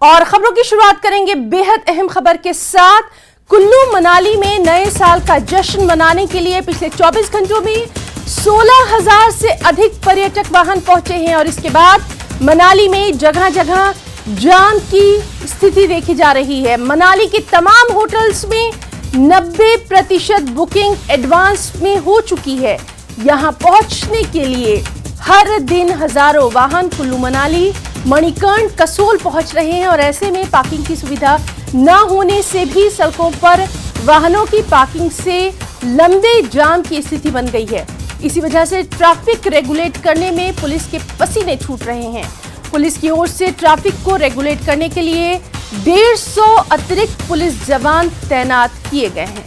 और खबरों की शुरुआत करेंगे बेहद अहम खबर के साथ। कुल्लू मनाली में नए साल का जश्न मनाने के लिए पिछले 24 घंटों में 16,000 से अधिक पर्यटक वाहन पहुंचे हैं और इसके बाद मनाली में जगह जगह जाम की स्थिति देखी जा रही है। मनाली के तमाम होटल्स में 90% बुकिंग एडवांस में हो चुकी है। यहां पहुंचने के लिए हर दिन हजारों वाहन कुल्लू मनाली, मणिकर्ण, कसोल पहुंच रहे हैं और ऐसे में पार्किंग की सुविधा न होने से भी सड़कों पर वाहनों की पार्किंग से लंबे जाम की स्थिति बन गई है। इसी वजह से ट्रैफिक रेगुलेट करने में पुलिस के पसीने छूट रहे हैं। पुलिस की ओर से ट्रैफिक को रेगुलेट करने के लिए 150 अतिरिक्त पुलिस जवान तैनात किए गए हैं।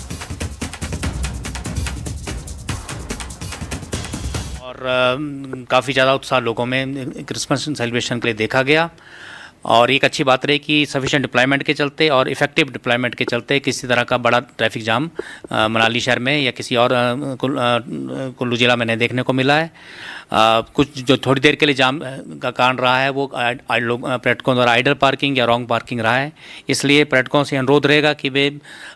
और काफ़ी ज़्यादा उत्साह लोगों में क्रिसमस सेलिब्रेशन के लिए देखा गया और एक अच्छी बात रही कि सफिशिएंट डिप्लॉयमेंट के चलते और इफेक्टिव डिप्लॉयमेंट के चलते किसी तरह का बड़ा ट्रैफिक जाम मनाली शहर में या किसी और कुल्लू ज़िला में नहीं देखने को मिला है। कुछ जो थोड़ी देर के लिए जाम का कारण रहा है वो पर्यटकों द्वारा आइडल पार्किंग या रॉन्ग पार्किंग रहा है। इसलिए पर्यटकों से अनुरोध रहेगा कि वे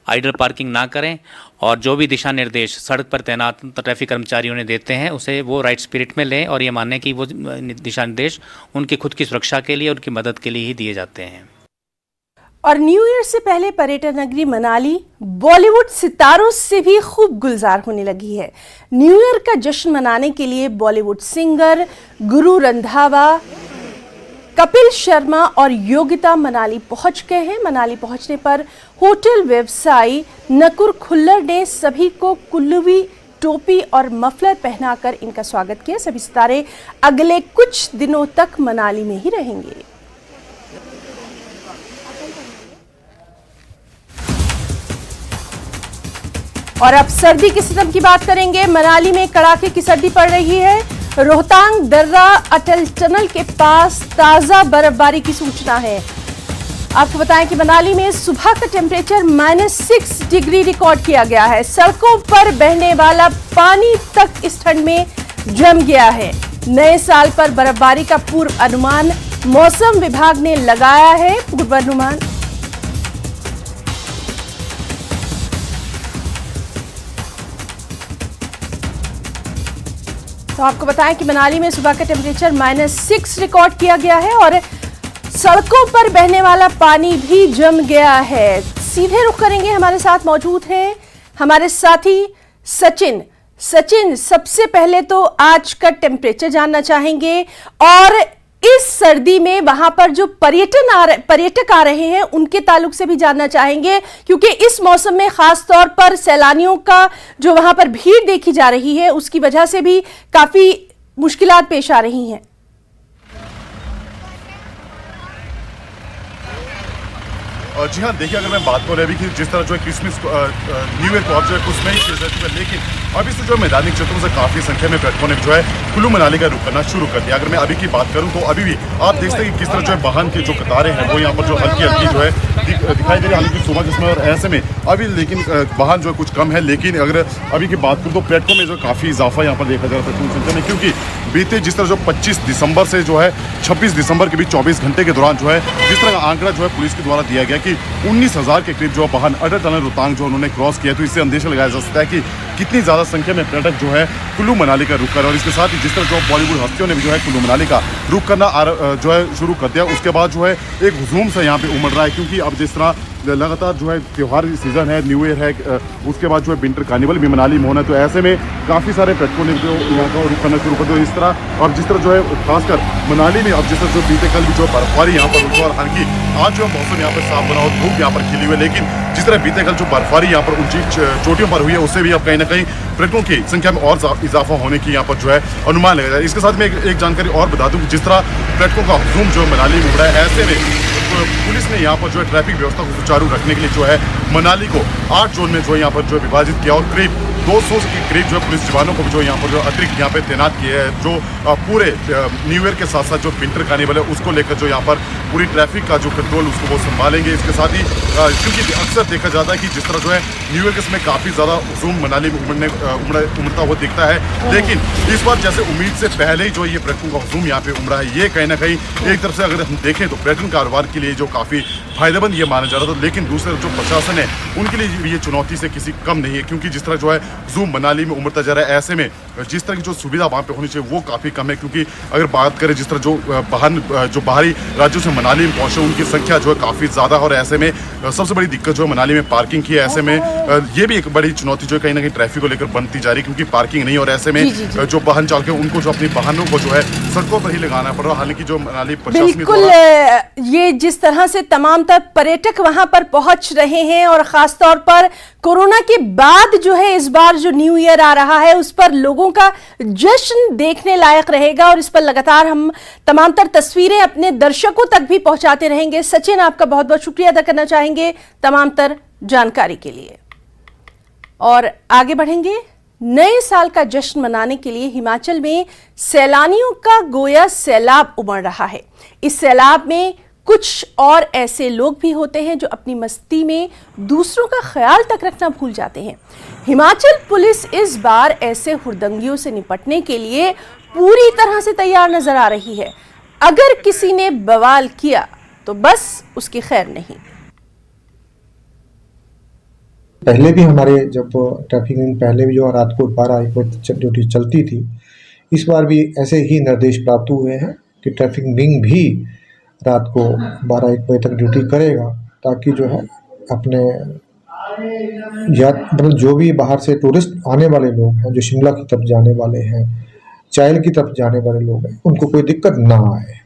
आइडल पार्किंग ना करें और जो भी दिशा निर्देश सड़क पर तैनात ट्रैफिक कर्मचारियों ने देते हैं उसे वो राइट स्पिरिट में लें और ये मानें कि वो दिशा निर्देश उनकी खुद की सुरक्षा के लिए, उनकी मदद के लिए ही दिए जाते हैं। और न्यू ईयर से पहले पर्यटन नगरी मनाली बॉलीवुड सितारों से भी खूब गुलजार होने लगी है। न्यू ईयर का जश्न मनाने के लिए बॉलीवुड सिंगर गुरु रंधावा, कपिल शर्मा और योगिता मनाली पहुंच गए हैं। मनाली पहुंचने पर होटल व्यवसायी नकुर खुल्लर ने सभी को कुल्लूवी टोपी और मफलर पहनाकर इनका स्वागत किया। सभी सितारे अगले कुछ दिनों तक मनाली में ही रहेंगे। और अब सर्दी के सितम की बात करेंगे। मनाली में कड़ाके की सर्दी पड़ रही है। रोहतांग दर्रा अटल टनल के पास ताजा बर्फबारी की सूचना है। आपको बताएं कि मनाली में सुबह का टेम्परेचर -6 डिग्री रिकॉर्ड किया गया है। सड़कों पर बहने वाला पानी तक इस ठंड में जम गया है। नए साल पर बर्फबारी का पूर्व अनुमान मौसम विभाग ने लगाया है। पूर्वानुमान तो आपको बताएं कि मनाली में सुबह का टेम्परेचर -6 रिकॉर्ड किया गया है और सड़कों पर बहने वाला पानी भी जम गया है। सीधे रुख करेंगे, हमारे साथ मौजूद हैं हमारे साथी सचिन। सचिन, सबसे पहले तो आज का टेम्परेचर जानना चाहेंगे और इस सर्दी में वहां पर जो पर्यटक आ रहे हैं उनके ताल्लुक से भी जानना चाहेंगे, क्योंकि इस मौसम में खास तौर पर सैलानियों का जो वहां पर भीड़ देखी जा रही है उसकी वजह से भी काफी मुश्किलात पेश आ रही हैं। जी हाँ, देखिए अगर मैं बात करूँ अभी कि जिस तरह जो है क्रिसमस न्यू ईयर को आप जो है कुछ नहीं चीज़ है, लेकिन अभी से जो मैदानी क्षेत्रों से काफ़ी संख्या में पर्यटकों ने जो है कुल्लू मनाली का रुख करना शुरू कर दिया। अगर मैं अभी की बात करूँ तो अभी भी आप देख सकते हैं कि किस तरह जो है वाहन की जो कतारें हैं वो यहाँ पर जो हल्की हल्की जो है दिखाई दे रही है, हल्की सुबह जिसमें और ऐसे में अभी लेकिन वाहन जो है कुछ कम है। लेकिन अगर अभी की बात करूँ तो पर्यटकों में जो काफ़ी इजाफा यहाँ पर देखा जा रहा है पर्यटकों संख्या में, क्योंकि बीते जिस तरह जो 25 दिसंबर से जो है 26 दिसंबर के बीच 24 घंटे के दौरान जो है जिस तरह का आंकड़ा जो है पुलिस के द्वारा दिया गया कि 19,000 के करीब जो वाहन अटल टनल रोहतांग जो उन्होंने क्रॉस किया, तो इससे अंदेशा लगाया जा सकता है कि कितनी ज़्यादा संख्या में पर्यटक जो है कुल्लू मनाली का रुख कर रहे हैं। और इसके साथ ही जिस तरह जो बॉलीवुड हस्तियों ने भी जो है कुल्लू मनाली का रुख करना जो है शुरू कर दिया, उसके बाद जो है एक हुजूम से यहाँ पे उमड़ रहा है, क्योंकि अब जिस तरह लगातार जो है त्यौहार सीजन है, न्यू ईयर है, उसके बाद जो है विंटर कार्निवल भी मनाली में होना है, तो ऐसे में काफ़ी सारे पर्यटकों ने जो यहाँ का रुख करना शुरू कर दिया। इस तरह और जिस तरह जो है खासकर मनाली में अब जिस तरह जो बीते कल भी जो बर्फबारी यहाँ पर हुई और हालांकि आज जो मौसम यहाँ पर साफ बना और धूप यहाँ पर खिली हुई है, लेकिन जिस तरह बीते कल जो बर्फबारी यहाँ पर ऊंची चोटियों पर हुई है उससे भी अब कहीं ना कहीं पर्यटकों की संख्या में और इजाफा होने की यहाँ पर जो है अनुमान लगाया जाए। इसके साथ में एक जानकारी और बता दूँ कि जिस तरह पर्यटकों का हुजूम जो मनाली में उमड़ा है, ऐसे में पुलिस ने यहाँ पर जो है ट्रैफिक व्यवस्था को सुचारू रखने के लिए जो है मनाली को 8 जोन में जो है यहाँ पर जो है विभाजित किया और करीब 200 के करीब जो है पुलिस जवानों को जो यहाँ पर जो अतिरिक्त यहाँ पे तैनात किए हैं, जो पूरे न्यू ईयर के साथ साथ जो विंटर कार्निवल है उसको लेकर जो यहाँ पर पूरी ट्रैफिक का जो कंट्रोल उसको वो संभालेंगे। इसके साथ ही क्योंकि अक्सर देखा जाता है कि जिस तरह जो है न्यू ईयर के समय काफ़ी ज़्यादा हुजूम मनाली में उमड़ता हुआ दिखता है, लेकिन इस बार जैसे उम्मीद से पहले ही जो ये पर्यटकों का हुजूम यहाँ पे उमड़ा है, ये कहीं ना कहीं एक तरफ से अगर हम देखें तो पर्यटन कारोबार के लिए जो काफ़ी फायदेमंद ये माना जा रहा था, लेकिन दूसरे जो प्रशासन है उनके लिए ये चुनौती से किसी कम नहीं है, क्योंकि जिस तरह जो है हुजूम मनाली में उमड़ता जा रहा है, ऐसे में जिस तरह की जो सुविधा वहाँ पे होनी चाहिए वो काफ़ी कम है। क्योंकि अगर बात करें जिस तरह जो बाहरी राज्यों से मनाली में पहुँचे उनकी संख्या जो है काफ़ी ज़्यादा, और ऐसे में सबसे बड़ी दिक्कत जो है मनाली में पार्किंग की है। ऐसे में ये भी एक बड़ी चुनौती जो है कहीं ना कहीं ट्रैफिक को लेकर बनती जा रही है, क्योंकि पार्किंग नहीं, और ऐसे में जो वाहन चालक है उनको जो अपनी वाहनों को जो है सड़कों पर ही लगाना पड़ रहा है। हालांकि जो मनाली बिल्कुल ये जिस तरह से तमाम तर पर्यटक वहां पर पहुंच रहे हैं, और खास तौर पर कोरोना के बाद जो है इस बार जो न्यू ईयर आ रहा है उस पर लोगों का जश्न देखने लायक रहेगा, और इस पर लगातार हम तमाम तर तस्वीरें अपने दर्शकों तक भी पहुंचाते रहेंगे। सचिन, आपका बहुत बहुत शुक्रिया अदा करना चाहेंगे तमाम तर जानकारी के लिए। और आगे बढ़ेंगे, नए साल का जश्न मनाने के लिए हिमाचल में सैलानियों का गोया सैलाब उमड़ रहा है। इस सैलाब में कुछ और ऐसे लोग भी होते हैं जो अपनी मस्ती में दूसरों का ख्याल तक रखना भूल जाते हैं। हिमाचल पुलिस इस बार ऐसे हुड़दंगियों से निपटने के लिए पूरी तरह से तैयार नजर आ रही है। अगर किसी ने बवाल किया तो बस उसकी खैर नहीं। पहले भी हमारे जब ट्रैफिक पहले भी जो रात को 12-1 बजे ड्यूटी चलती थी, इस बार भी ऐसे ही निर्देश प्राप्त हुए हैं कि ट्रैफिक विंग भी रात को 12-1 बजे तक ड्यूटी करेगा, ताकि जो है अपने मतलब जो भी बाहर से टूरिस्ट आने वाले लोग हैं, जो शिमला की तरफ जाने वाले हैं, चायल की तरफ जाने वाले लोग हैं, उनको कोई दिक्कत ना आए।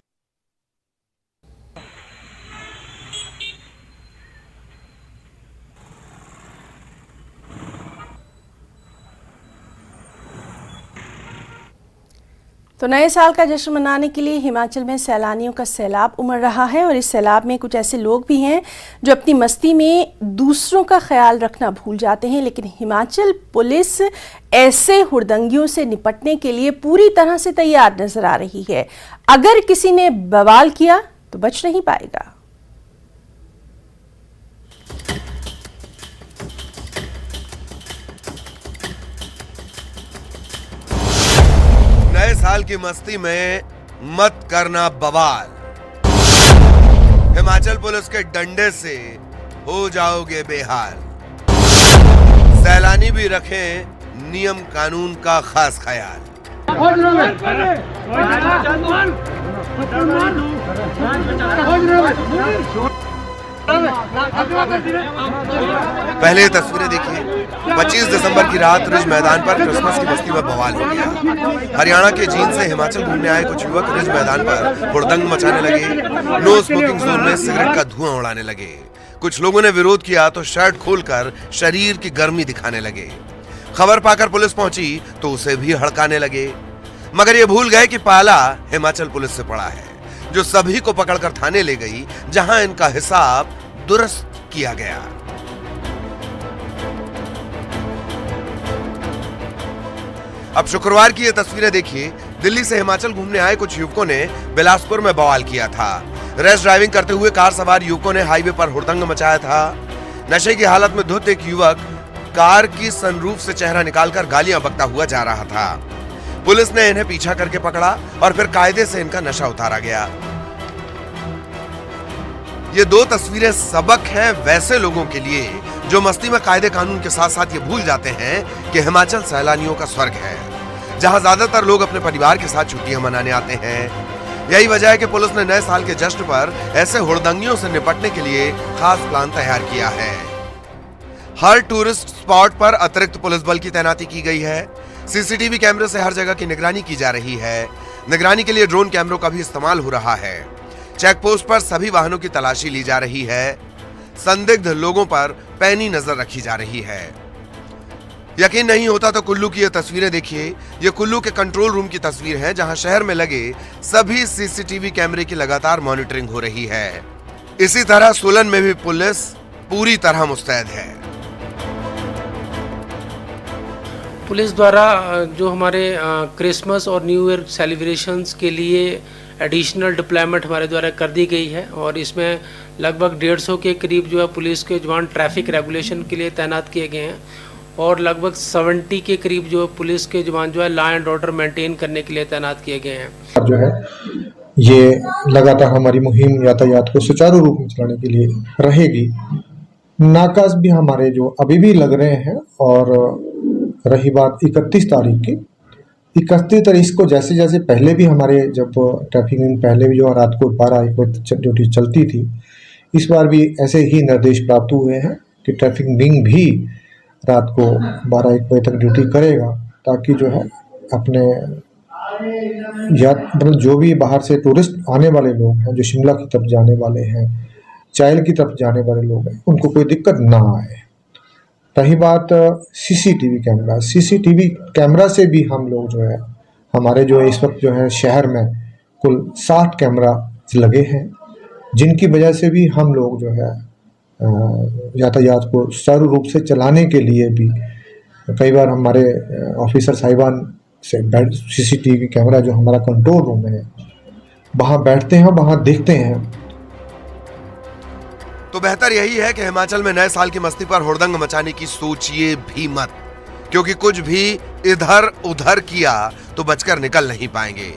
तो नए साल का जश्न मनाने के लिए हिमाचल में सैलानियों का सैलाब उमड़ रहा है, और इस सैलाब में कुछ ऐसे लोग भी हैं जो अपनी मस्ती में दूसरों का ख्याल रखना भूल जाते हैं। लेकिन हिमाचल पुलिस ऐसे हुड़दंगियों से निपटने के लिए पूरी तरह से तैयार नजर आ रही है। अगर किसी ने बवाल किया तो बच नहीं पाएगा। नए साल की मस्ती में मत करना बवाल। हिमाचल पुलिस के डंडे से हो जाओगे बेहाल। सैलानी भी रखें नियम कानून का खास ख्याल। पहले ये तस्वीरें देखिए। 25 दिसंबर की रात रिज मैदान पर क्रिसमस की मस्ती में बवाल हो गया। हरियाणा के जींद से हिमाचल घूमने आए कुछ युवक रिज मैदान पर हुड़दंग मचाने लगे। नो स्मोकिंग जोन में सिगरेट का धुआं उड़ाने लगे। कुछ लोगों ने विरोध किया तो शर्ट खोलकर शरीर की गर्मी दिखाने लगे। खबर पाकर पुलिस पहुंची तो उसे भी हड़काने लगे, मगर ये भूल गए कि पाला हिमाचल पुलिस से पड़ा है, जो सभी को पकड़कर थाने ले गई, जहां इनका हिसाब दुरुस्त किया गया। अब शुक्रवार की ये तस्वीरें देखिए। दिल्ली से हिमाचल घूमने आए कुछ युवकों ने बिलासपुर में बवाल किया था। रैश ड्राइविंग करते हुए कार सवार युवकों ने हाईवे पर हुड़दंग मचाया था। नशे की हालत में धुत एक युवक कार की सनरूफ से चेहरा निकालकर गालियां बकता हुआ जा रहा था। पुलिस ने इन्हें पीछा करके पकड़ा और फिर कायदे से इनका नशा उतारा गया। ये दो तस्वीरें सबक हैं वैसे लोगों के लिए जो मस्ती में कायदे कानून के साथ साथ ये भूल जाते हैं कि हिमाचल सैलानियों का स्वर्ग है, जहां ज्यादातर लोग अपने परिवार के साथ छुट्टियां मनाने आते हैं। यही वजह है कि पुलिस ने नए साल के जश्न पर ऐसे हुड़दंगियों से निपटने के लिए खास प्लान तैयार किया है। हर टूरिस्ट स्पॉट पर अतिरिक्त पुलिस बल की तैनाती की गई है। सीसीटीवी कैमरे से हर जगह की निगरानी की जा रही है। निगरानी के लिए ड्रोन कैमरों का भी इस्तेमाल हो रहा है। चेक पोस्ट पर सभी वाहनों की तलाशी ली जा रही है। संदिग्ध लोगों पर पैनी नजर रखी जा रही है। यकीन नहीं होता तो कुल्लू की ये तस्वीरें देखिए। ये कुल्लू के कंट्रोल रूम की तस्वीर है, जहां शहर में लगे सभी सीसीटीवी कैमरे की लगातार मॉनिटरिंग हो रही है। इसी तरह सोलन में भी पुलिस पूरी तरह मुस्तैद है। पुलिस द्वारा जो हमारे क्रिसमस और न्यू ईयर सेलिब्रेशंस के लिए एडिशनल डिप्लॉयमेंट हमारे द्वारा कर दी गई है और इसमें लगभग 150 के करीब जो है पुलिस के जवान ट्रैफिक रेगुलेशन के लिए तैनात किए गए हैं और लगभग 70 के करीब जो पुलिस के जवान जो है लॉ एंड ऑर्डर मेंटेन करने के लिए तैनात किए गए हैं। जो है ये लगातार हमारी मुहिम यातायात को सुचारू रूप में चलाने के लिए रहेगी। नाकाज भी हमारे जो अभी भी लग रहे हैं और रही बात 31 तारीख की, 31 तारीख को जैसे जैसे पहले भी हमारे जब ट्रैफिक पहले भी जो रात को 12-1 ड्यूटी चलती थी, इस बार भी ऐसे ही निर्देश प्राप्त हुए हैं कि ट्रैफिक विंग भी रात को 12-1 बजे तक ड्यूटी करेगा ताकि जो है अपने या मतलब जो भी बाहर से टूरिस्ट आने वाले लोग हैं, जो शिमला की तरफ जाने वाले हैं, चाइल की तरफ जाने वाले लोग हैं, उनको कोई दिक्कत ना आए। रही बात सीसीटीवी कैमरा से भी हम लोग जो है हमारे जो इस वक्त जो है शहर में कुल 60 कैमरा लगे हैं, जिनकी वजह से भी हम लोग जो है यातायात को सुचारू रूप से चलाने के लिए भी कई बार हमारे ऑफिसर साहिबान से सीसीटीवी कैमरा जो हमारा कंट्रोल रूम है वहाँ बैठते हैं, वहाँ देखते हैं। तो बेहतर यही है कि हिमाचल में नए साल की मस्ती पर हुड़दंग मचाने की सोचिए भी मत, क्योंकि कुछ भी इधर उधर किया तो बचकर निकल नहीं पाएंगे।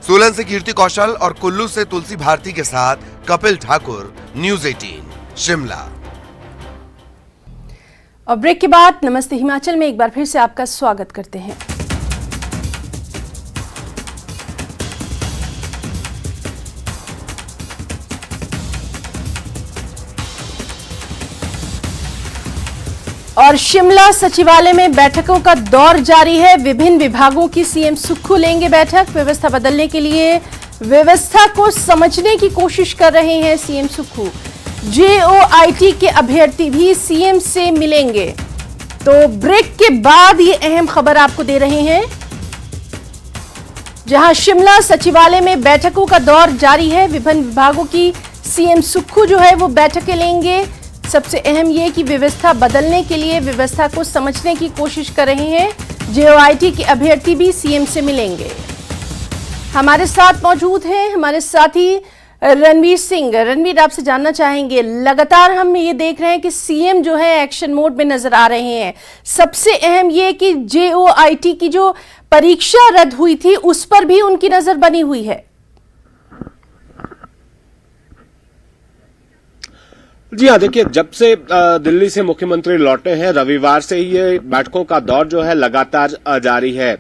सोलन से कीर्ति कौशल और कुल्लू से तुलसी भारती के साथ कपिल ठाकुर, न्यूज़ 18 शिमला। और ब्रेक के बाद नमस्ते हिमाचल में एक बार फिर से आपका स्वागत करते हैं। और शिमला सचिवालय में बैठकों का दौर जारी है। विभिन्न विभागों की सीएम सुक्खू लेंगे बैठक। व्यवस्था बदलने के लिए व्यवस्था को समझने की कोशिश कर रहे हैं सीएम सुक्खू। JOIT के अभ्यर्थी भी सीएम से मिलेंगे। तो ब्रेक के बाद ये अहम खबर आपको दे रहे हैं, जहां शिमला सचिवालय में बैठकों का दौर जारी है। विभिन्न विभागों की सीएम सुक्खू जो है वो बैठकें लेंगे। सबसे अहम ये कि व्यवस्था बदलने के लिए व्यवस्था को समझने की कोशिश कर रहे हैं। JOIT के अभ्यर्थी भी सीएम से मिलेंगे। हमारे साथ मौजूद हैं हमारे साथी रणवीर सिंह। रणवीर, आपसे जानना चाहेंगे, लगातार हम ये देख रहे हैं कि सीएम जो है एक्शन मोड में नजर आ रहे हैं। सबसे अहम ये कि JOIT की जो परीक्षा रद्द हुई थी उस पर भी उनकी नजर बनी हुई है। जी हाँ, देखिए, जब से दिल्ली से मुख्यमंत्री लौटे हैं रविवार से ही ये बैठकों का दौर जो है लगातार जारी है।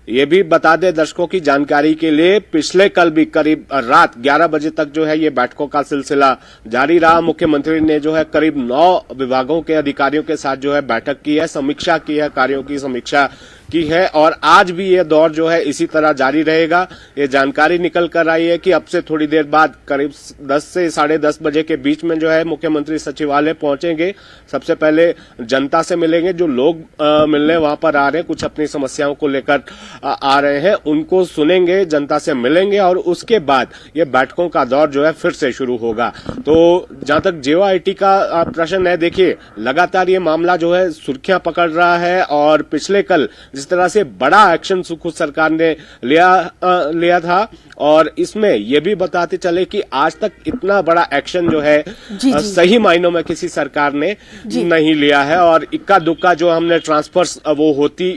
ये भी बता दें दर्शकों की जानकारी के लिए, पिछले कल भी करीब रात 11 बजे तक जो है ये बैठकों का सिलसिला जारी रहा। मुख्यमंत्री ने जो है करीब 9 विभागों के अधिकारियों के साथ जो है बैठक की है, समीक्षा की है, कार्यों की समीक्षा की है और आज भी ये दौर जो है इसी तरह जारी रहेगा। ये जानकारी निकल कर आई है कि अब से थोड़ी देर बाद करीब 10 से 10:30 बजे के बीच में जो है मुख्यमंत्री सचिवालय पहुंचेंगे। सबसे पहले जनता से मिलेंगे, जो लोग मिलने वहां पर आ रहे हैं, कुछ अपनी समस्याओं को लेकर आ रहे हैं, उनको सुनेंगे, जनता से मिलेंगे और उसके बाद ये बैठकों का दौर जो है फिर से शुरू होगा। तो जहां तक JOIT का प्रश्न है, देखिए लगातार ये मामला जो है सुर्खियां पकड़ रहा है और पिछले कल जिस तरह से बड़ा एक्शन सुक्खू सरकार ने लिया था और इसमें यह भी बताते चले कि आज तक इतना बड़ा एक्शन जो है सही मायनों में किसी सरकार ने नहीं लिया है। और इक्का दुक्का जो हमने ट्रांसफर्स वो होती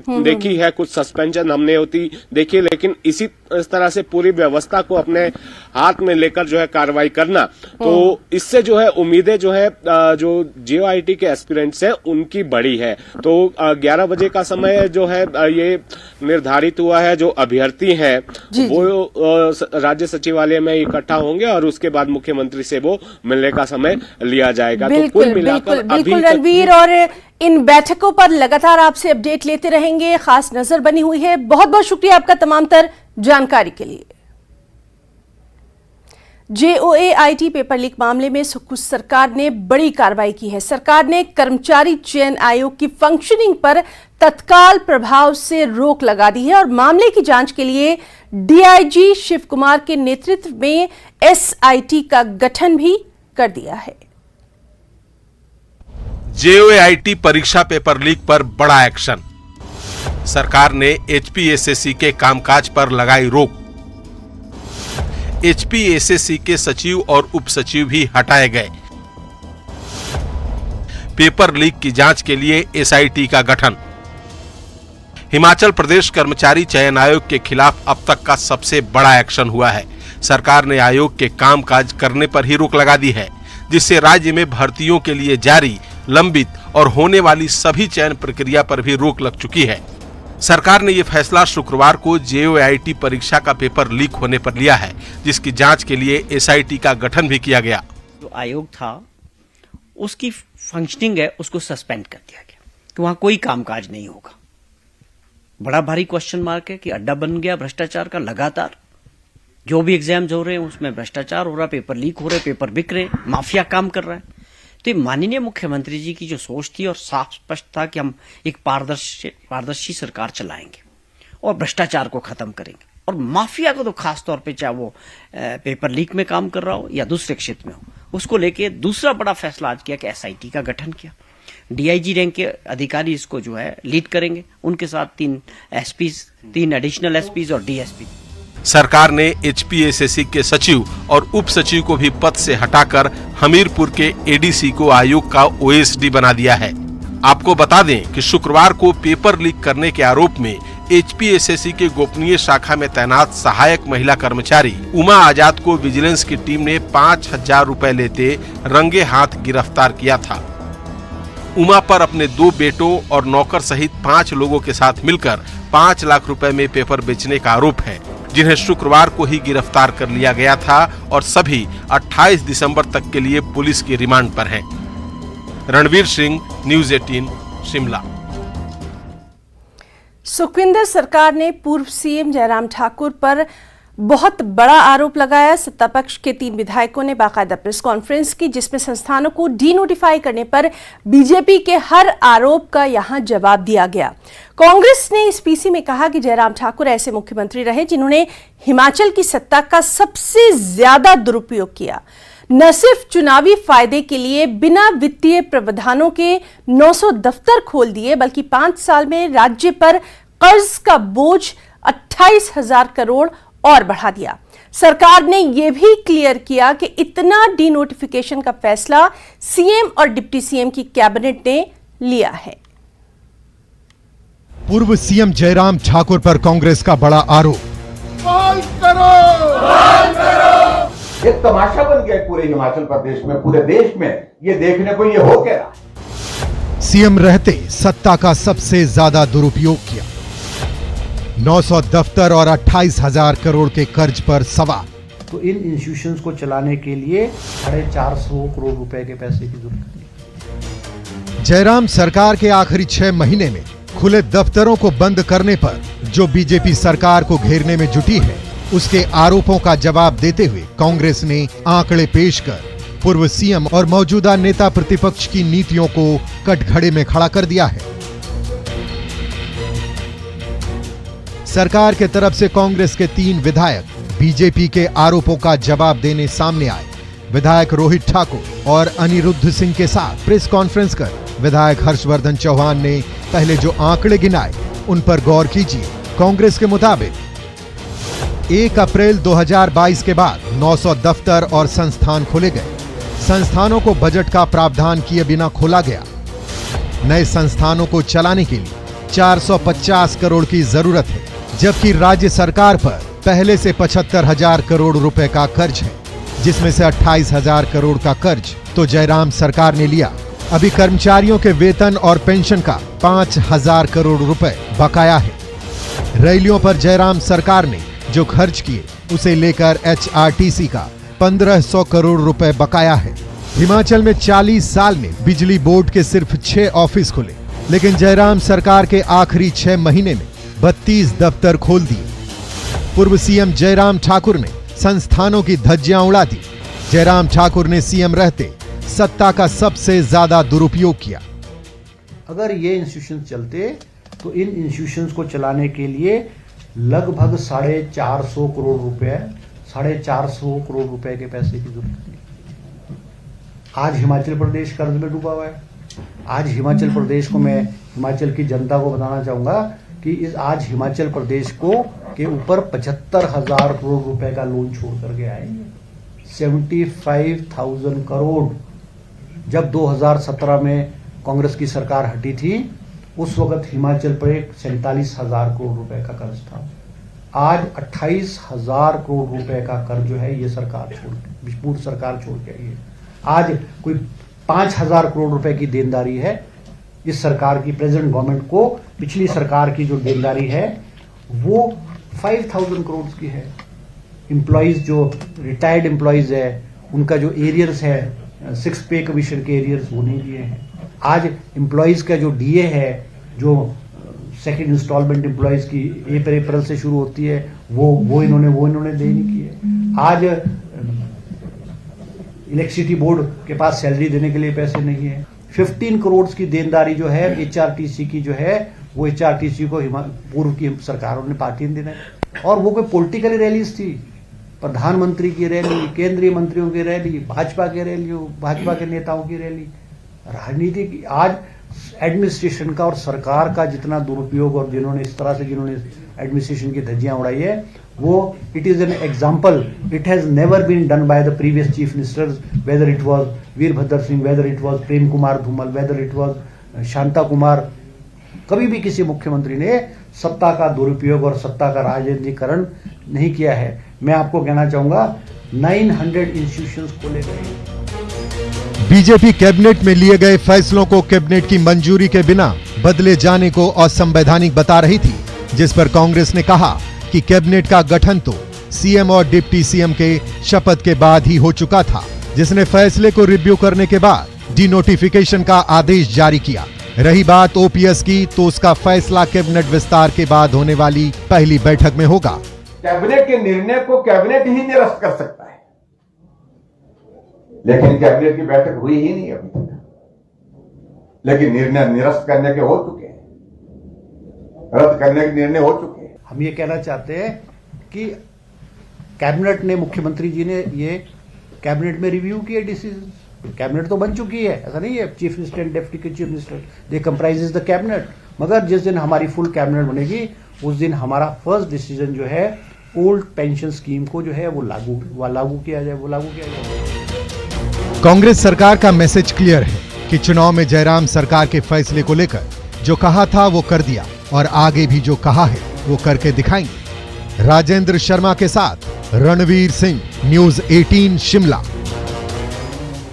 देखी है, कुछ सस्पेंशन हमने होती देखी, लेकिन इस तरह से पूरी व्यवस्था को अपने हाथ में लेकर जो है कार्रवाई करना, तो इससे जो है उम्मीदें जो है जो JOIT के एस्पिरेंट्स हैं उनकी बड़ी है। तो 11 बजे का समय जो है ये निर्धारित हुआ है। जो अभ्यर्थी हैं वो राज्य सचिवालय में इकट्ठा होंगे और उसके बाद मुख्यमंत्री से वो मिलने का समय लिया जाएगा। तो कुल मिलाकर बिल्कुल रणवीर, और इन बैठकों पर लगातार आपसे अपडेट लेते रहेंगे, खास नजर बनी हुई है। बहुत बहुत शुक्रिया आपका तमाम तर जानकारी के लिए। JOIT पेपर लीक मामले में सुक्खू सरकार ने बड़ी कार्रवाई की है। सरकार ने कर्मचारी चयन आयोग की फंक्शनिंग पर तत्काल प्रभाव से रोक लगा दी है और मामले की जांच के लिए DIG शिव कुमार के नेतृत्व में SIT का गठन भी कर दिया है। JOIT परीक्षा पेपर लीक पर बड़ा एक्शन। सरकार ने एचपीएसएससी के कामकाज पर लगाई रोक। एचपीएसएससी के सचिव और उप सचिव भी हटाए गए। पेपर लीक की जांच के लिए एसआईटी का गठन। हिमाचल प्रदेश कर्मचारी चयन आयोग के खिलाफ अब तक का सबसे बड़ा एक्शन हुआ है। सरकार ने आयोग के कामकाज करने पर ही रोक लगा दी है, जिससे राज्य में भर्तियों के लिए जारी, लंबित और होने वाली सभी चयन प्रक्रिया पर भी रोक लग चुकी है। सरकार ने यह फैसला शुक्रवार को जेओआईटी परीक्षा का पेपर लीक होने पर लिया है, जिसकी जांच के लिए एसआईटी का गठन भी किया गया। जो आयोग था उसकी फंक्शनिंग है उसको सस्पेंड कर दिया गया कि वहां कोई कामकाज नहीं होगा। बड़ा भारी क्वेश्चन मार्क है कि अड्डा बन गया भ्रष्टाचार का। लगातार जो भी एग्जाम्स हो रहे हैं उसमें भ्रष्टाचार हो रहा, पेपर लीक हो रहे, पेपर बिक रहे, माफिया काम कर रहा है। तो माननीय मुख्यमंत्री जी की जो सोच थी और साफ स्पष्ट था कि हम एक पारदर्शी सरकार चलाएंगे और भ्रष्टाचार को खत्म करेंगे और माफिया को तो खास तौर पे चाहे वो पेपर लीक में काम कर रहा हो या दूसरे क्षेत्र में हो, उसको लेके दूसरा बड़ा फैसला आज किया कि एसआईटी का गठन किया। डीआईजी रैंक के अधिकारी इसको जो है लीड करेंगे, उनके साथ 3 एसपीज, 3 एडिशनल एसपीज और डीएसपी। सरकार ने एचपीएसएससी के सचिव और उप सचिव को भी पद से हटाकर हमीरपुर के एडीसी को आयोग का ओएसडी बना दिया है। आपको बता दें कि शुक्रवार को पेपर लीक करने के आरोप में एचपीएसएससी के गोपनीय शाखा में तैनात सहायक महिला कर्मचारी उमा आजाद को विजिलेंस की टीम ने 5,000 रुपए लेते रंगे हाथ गिरफ्तार किया था। उमा पर अपने 2 बेटों और नौकर सहित 5 लोगों के साथ मिलकर 5 लाख रुपए में पेपर बेचने का आरोप है, जिन्हें शुक्रवार को ही गिरफ्तार कर लिया गया था और सभी 28 दिसंबर तक के लिए पुलिस की रिमांड पर हैं। रणवीर सिंह, न्यूज़ 18, शिमला। सुखविंदर सरकार ने पूर्व सीएम जयराम ठाकुर पर बहुत बड़ा आरोप लगाया। सत्तापक्ष के 3 विधायकों ने बाकायदा प्रेस कॉन्फ्रेंस की, जिसमें संस्थानों को डीनोटिफाई करने पर बीजेपी के हर आरोप का यहां जवाब दिया गया। कांग्रेस ने इस पीसी में कहा कि जयराम ठाकुर ऐसे मुख्यमंत्री रहे जिन्होंने हिमाचल की सत्ता का सबसे ज्यादा दुरुपयोग किया। न सिर्फ चुनावी फायदे के लिए बिना वित्तीय प्रावधानों के 900 दफ्तर खोल दिए, बल्कि 5 साल में राज्य पर कर्ज का बोझ 28,000 करोड़ और बढ़ा दिया। सरकार ने यह भी क्लियर किया कि इतना डीनोटिफिकेशन का फैसला सीएम और डिप्टी सीएम की कैबिनेट ने लिया है। पूर्व सीएम जयराम ठाकुर पर कांग्रेस का बड़ा आरोप। ये तमाशा बन गया पूरे हिमाचल प्रदेश में, पूरे देश में ये देखने को ये हो क्या रहा। सीएम रहते सत्ता का सबसे ज्यादा दुरुपयोग किया। 900 दफ्तर और 28,000 करोड़ के कर्ज पर सवाल। तो इन इंस्टीट्यूशंस को चलाने के लिए 450 करोड़ रुपए के पैसे की जरूरत है। जयराम सरकार के आखिरी 6 महीने में खुले दफ्तरों को बंद करने पर जो बीजेपी सरकार को घेरने में जुटी है, उसके आरोपों का जवाब देते हुए कांग्रेस ने आंकड़े पेश कर पूर्व सीएम और मौजूदा नेता प्रतिपक्ष की नीतियों को कटघरे में खड़ा कर दिया है। सरकार के तरफ से कांग्रेस के 3 विधायक बीजेपी के आरोपों का जवाब देने सामने आए। विधायक रोहित ठाकुर और अनिरुद्ध सिंह के साथ प्रेस कॉन्फ्रेंस कर विधायक हर्षवर्धन चौहान ने पहले जो आंकड़े गिनाए उन पर गौर कीजिए। कांग्रेस के मुताबिक 1 अप्रैल 2022 के बाद 900 दफ्तर और संस्थान खोले गए। संस्थानों को बजट का प्रावधान किए बिना खोला गया। नए संस्थानों को चलाने के लिए 450 करोड़ की जरूरत है, जबकि राज्य सरकार पर पहले से 75,000 करोड़ रुपए का कर्ज है, जिसमें से 28,000 करोड़ का कर्ज तो जयराम सरकार ने लिया। अभी कर्मचारियों के वेतन और पेंशन का 5,000 करोड़ रुपए बकाया है। रैलियों पर जयराम सरकार ने जो खर्च किए उसे लेकर एचआरटीसी का 1,500 करोड़ रुपए बकाया है। हिमाचल में 40 साल में बिजली बोर्ड के सिर्फ 6 ऑफिस खुले, लेकिन जयराम सरकार के आखिरी 6 महीने में 32 दफ्तर खोल दिए। पूर्व सीएम जयराम ठाकुर ने संस्थानों की धज्जियां उड़ा दी। जयराम ठाकुर ने सीएम रहते सत्ता का सबसे ज्यादा दुरुपयोग किया। अगर ये इंस्टीट्यूशन चलते तो इन इंस्टीट्यूशंस को चलाने के लिए लगभग 450 करोड़ रुपए 450 करोड़ रुपए के पैसे की जरूरत है। आज हिमाचल प्रदेश कर्ज में डूबा हुआ है। आज हिमाचल प्रदेश को मैं हिमाचल की जनता को बताना चाहूंगा कि कि इस आज हिमाचल प्रदेश को के ऊपर 75,000 करोड़ रुपए का लोन छोड़ करके आए 75,000 करोड़। जब 2017 में कांग्रेस की सरकार हटी थी उस वक्त हिमाचल पर 47,000 करोड़ रुपए का कर्ज था। आज 28,000 करोड़ रुपए का कर्ज जो है ये सरकार पूर्व सरकार छोड़ के आई है। आज कोई 5,000 करोड़ रुपए की देनदारी है इस सरकार की, प्रेजेंट गवर्नमेंट को। पिछली सरकार की जो देनदारी है वो 5,000 करोड़ की है। एम्प्लॉइज जो रिटायर्ड एम्प्लॉइज है उनका जो एरियर्स है 6 पे कमीशन के एरियर्स वो नहीं दिए हैं। आज एम्प्लॉइज का जो डीए है जो सेकंड इंस्टॉलमेंट एम्प्लॉइज की अप्रैल से शुरू होती है वो इन्होंने दे नहीं की है। आज इलेक्ट्रिसिटी बोर्ड के पास सैलरी देने के लिए पैसे नहीं है। 15 करोड़ की देनदारी जो है एचआरटीसी की जो है वो एचआरटीसी को पूर्व की सरकारों ने पार्टी ने देना। और वो कोई पॉलिटिकल रैलीज थी, प्रधानमंत्री की रैली, केंद्रीय मंत्रियों की रैली, भाजपा के नेताओं की रैली, राजनीति की। आज एडमिनिस्ट्रेशन का और सरकार का जितना दुरुपयोग और जिन्होंने एडमिनिस्ट्रेशन की धज्जियां उड़ाई है वो it is an example. It has never been done by the previous chief ministers, whether it was Virbhadra Singh, whether it was Prem Kumar Dhumal, whether it was Shanta Kumar. कभी भी किसी मुख्यमंत्री ने सत्ता का दुरुपयोग और सत्ता का राजनीतिकरण नहीं किया है। मैं आपको कहना चाहूंगा 900 इंस्टीट्यूशंस खोले गए। बीजेपी कैबिनेट में लिए गए फैसलों को कैबिनेट की मंजूरी के बिना बदले जाने को असंवैधानिक बता रही थी, जिस पर कांग्रेस ने कहा कि कैबिनेट का गठन तो सीएम और डिप्टी सीएम के शपथ के बाद ही हो चुका था, जिसने फैसले को रिव्यू करने के बाद डिनोटिफिकेशन का आदेश जारी किया। रही बात ओपीएस की, तो उसका फैसला कैबिनेट विस्तार के बाद होने वाली पहली बैठक में होगा। कैबिनेट के निर्णय को कैबिनेट ही निरस्त कर सकता है, लेकिन कैबिनेट की बैठक हुई ही नहीं अभी तक। लेकिन निर्णय निरस्त करने के हो चुके हैं, रद्द करने के निर्णय हो चुके हैं। हम ये कहना चाहते हैं कि कैबिनेट ने, मुख्यमंत्री जी ने ये कैबिनेट में रिव्यू किए डिसीजन। कैबिनेट तो बन चुकी है, ऐसा नहीं है। Chief minister and deputy chief minister they comprises the cabinet. मगर जिस दिन हमारी फुल कैबिनेट बनेगी उस दिन हमारा फर्स्ट डिसीजन जो है ओल्ड पेंशन स्कीम को जो है वो लागू किया जाए। कांग्रेस सरकार का मैसेज क्लियर है कि चुनाव में जयराम सरकार के फैसले को लेकर जो कहा था वो कर दिया और आगे भी जो कहा है वो करके दिखाएंगे। राजेंद्र शर्मा के साथ रणवीर सिंह, न्यूज़ 18 शिमला।